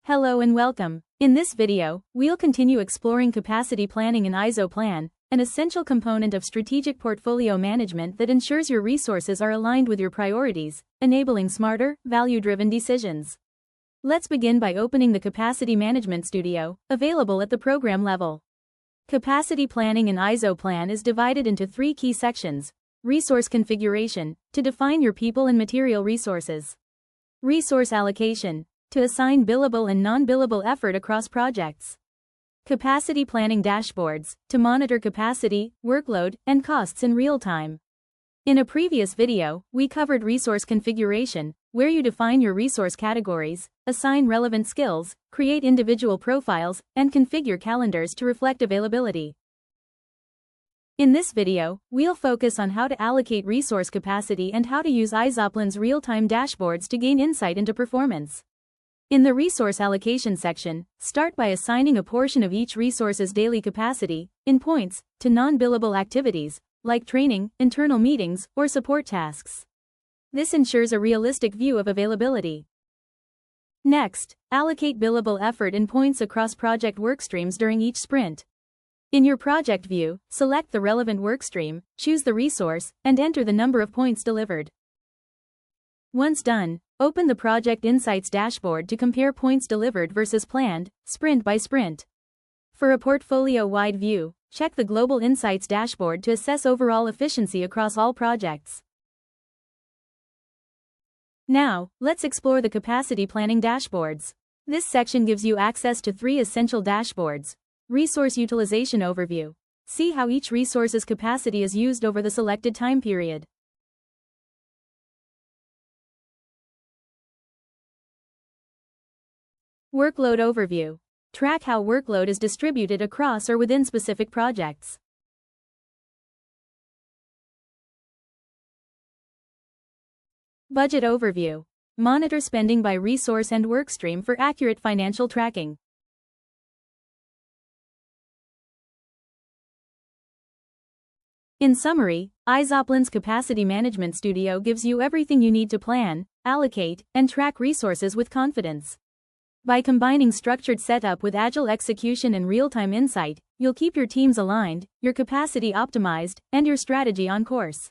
Hello and welcome. In this video, we'll continue exploring capacity planning in AIZOPlan, an essential component of strategic portfolio management that ensures your resources are aligned with your priorities, enabling smarter, value-driven decisions. Let's begin by opening the Capacity Management Studio, available at the program level. Capacity planning in AIZOPlan is divided into three key sections: resource configuration, to define your people and material resources; resource allocation, to assign billable and non-billable effort across projects; capacity planning dashboards, to monitor capacity, workload, and costs in real time. In a previous video, we covered resource configuration, where you define your resource categories, assign relevant skills, create individual profiles, and configure calendars to reflect availability. In this video, we'll focus on how to allocate resource capacity and how to use AIZOPlan's real-time dashboards to gain insight into performance. In the resource allocation section, start by assigning a portion of each resource's daily capacity, in points, to non-billable activities, like training, internal meetings, or support tasks. This ensures a realistic view of availability. Next, allocate billable effort in points across project workstreams during each sprint. In your project view, select the relevant workstream, choose the resource, and enter the number of points delivered. Once done, open the Project Insights dashboard to compare points delivered versus planned, sprint by sprint. For a portfolio-wide view, check the Global Insights dashboard to assess overall efficiency across all projects. Now, let's explore the capacity planning dashboards. This section gives you access to three essential dashboards. Resource Utilization Overview. See how each resource's capacity is used over the selected time period. Workload Overview. Track how workload is distributed across or within specific projects. Budget Overview. Monitor spending by resource and workstream for accurate financial tracking. In summary, AIZOPlan's Capacity Management Studio gives you everything you need to plan, allocate, and track resources with confidence. By combining structured setup with agile execution and real-time insight, you'll keep your teams aligned, your capacity optimized, and your strategy on course.